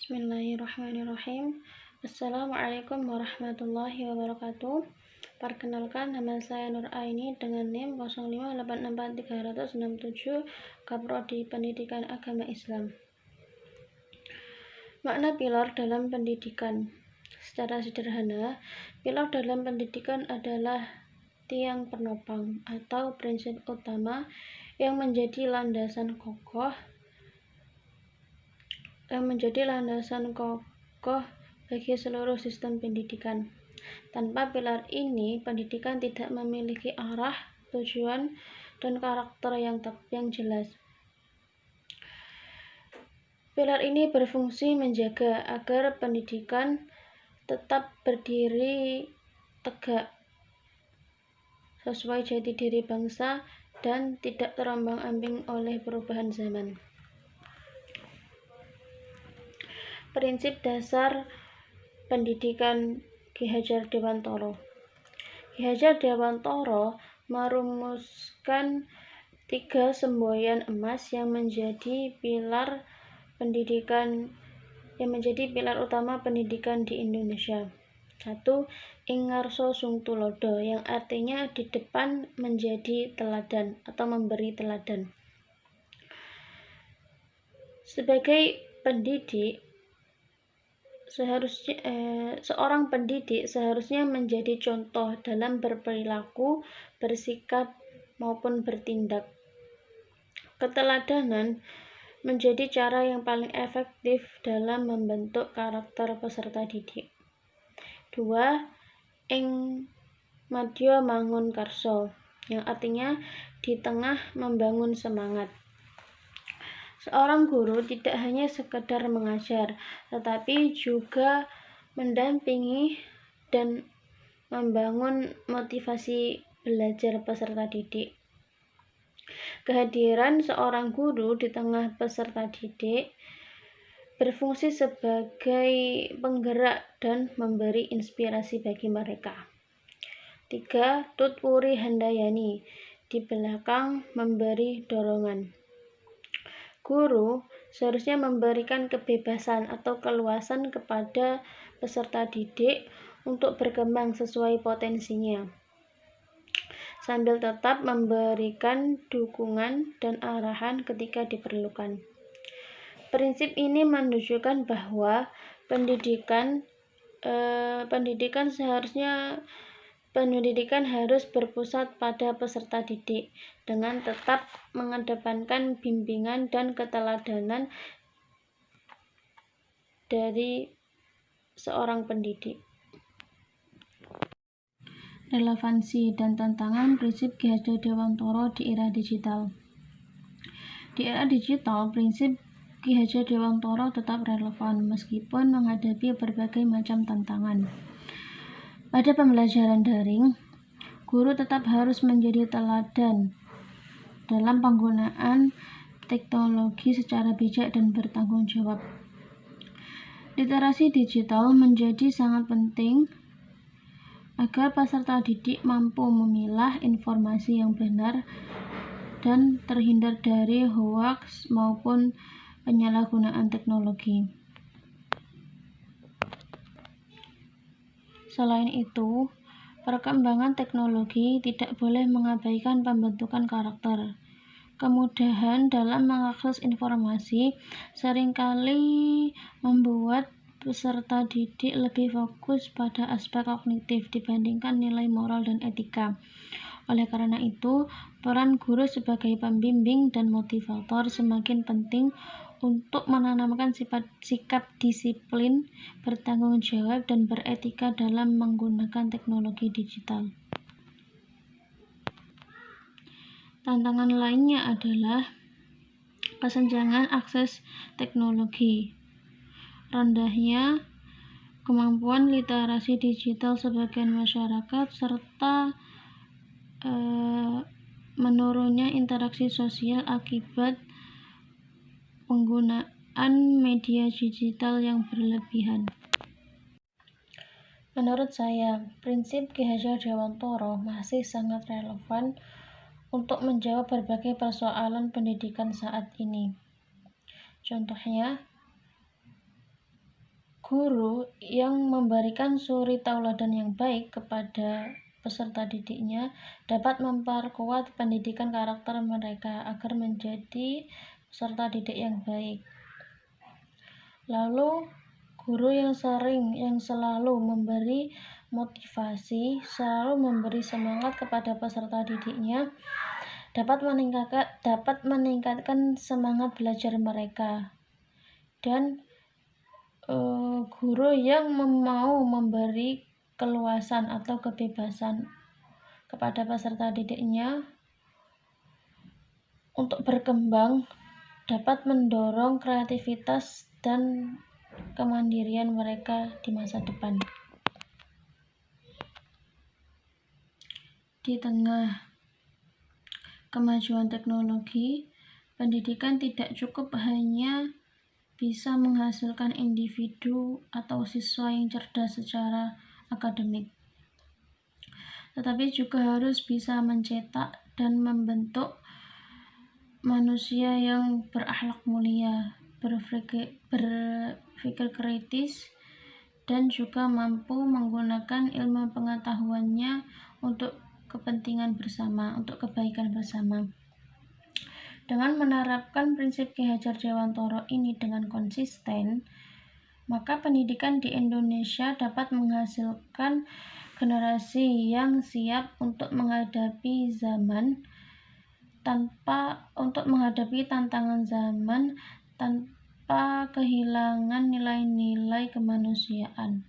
Bismillahirrahmanirrahim. Assalamualaikum warahmatullahi wabarakatuh. Perkenalkan, nama saya Nur Aini dengan NIM 0586367, Kaprodi Pendidikan Agama Islam. Makna pilar dalam pendidikan. Secara sederhana, pilar dalam pendidikan adalah tiang penopang atau prinsip utama yang menjadi landasan kokoh bagi seluruh sistem pendidikan. Tanpa pilar ini, pendidikan tidak memiliki arah, tujuan, dan karakter yang jelas. Pilar ini berfungsi menjaga agar pendidikan tetap berdiri tegak sesuai jati diri bangsa dan tidak terombang-ambing oleh perubahan zaman. Prinsip dasar pendidikan Ki Hajar Dewantoro. Ki Hajar Dewantoro merumuskan 3 semboyan emas yang menjadi pilar utama pendidikan di Indonesia. 1. Ingarso Sung Tulodo, yang artinya di depan menjadi teladan atau memberi teladan. Sebagai pendidik, seorang pendidik seharusnya menjadi contoh dalam berperilaku, bersikap, maupun bertindak. Keteladanan menjadi cara yang paling efektif dalam membentuk karakter peserta didik. 2. Ing Madya Mangun Karso, yang artinya di tengah membangun semangat. Seorang guru tidak hanya sekedar mengajar, tetapi juga mendampingi dan membangun motivasi belajar peserta didik. Kehadiran seorang guru di tengah peserta didik berfungsi sebagai penggerak dan memberi inspirasi bagi mereka. 3. Tutpuri Handayani, di belakang memberi dorongan. Guru seharusnya memberikan kebebasan atau keluasan kepada peserta didik untuk berkembang sesuai potensinya, sambil tetap memberikan dukungan dan arahan ketika diperlukan. Prinsip ini menunjukkan bahwa pendidikan harus berpusat pada peserta didik dengan tetap mengedepankan bimbingan dan keteladanan dari seorang pendidik. Relevansi dan tantangan prinsip Ki Hajar Dewantoro di era digital. Di era digital, prinsip Ki Hajar Dewantoro tetap relevan meskipun menghadapi berbagai macam tantangan. Pada pembelajaran daring, guru tetap harus menjadi teladan dalam penggunaan teknologi secara bijak dan bertanggung jawab. Literasi digital menjadi sangat penting agar peserta didik mampu memilah informasi yang benar dan terhindar dari hoaks maupun penyalahgunaan teknologi. Selain itu, perkembangan teknologi tidak boleh mengabaikan pembentukan karakter. Kemudahan dalam mengakses informasi seringkali membuat peserta didik lebih fokus pada aspek kognitif dibandingkan nilai moral dan etika. Oleh karena itu, peran guru sebagai pembimbing dan motivator semakin penting untuk menanamkan sikap disiplin, bertanggung jawab, dan beretika dalam menggunakan teknologi digital. Tantangan lainnya adalah kesenjangan akses teknologi, rendahnya kemampuan literasi digital sebagian masyarakat, serta menurunnya interaksi sosial akibat penggunaan media digital yang berlebihan. Menurut saya, prinsip Ki Hajar Dewantoro masih sangat relevan untuk menjawab berbagai persoalan pendidikan saat ini. Contohnya, Guru yang memberikan suri tauladan yang baik kepada peserta didiknya dapat memperkuat pendidikan karakter mereka agar menjadi peserta didik yang baik. Lalu, guru yang selalu memberi motivasi, selalu memberi semangat kepada peserta didiknya dapat meningkatkan semangat belajar mereka. Dan guru yang mau memberi keluasan atau kebebasan kepada peserta didiknya untuk berkembang dapat mendorong kreativitas dan kemandirian mereka di masa depan. Di tengah kemajuan teknologi, pendidikan tidak cukup hanya bisa menghasilkan individu atau siswa yang cerdas secara akademik, tetapi juga harus bisa mencetak dan membentuk manusia yang berakhlak mulia, berpikir kritis, dan juga mampu menggunakan ilmu pengetahuannya untuk kepentingan bersama, untuk kebaikan bersama. Dengan menerapkan prinsip Ki Hajar Dewantara ini dengan konsisten, maka pendidikan di Indonesia dapat menghasilkan generasi yang siap untuk menghadapi tantangan zaman tanpa kehilangan nilai-nilai kemanusiaan.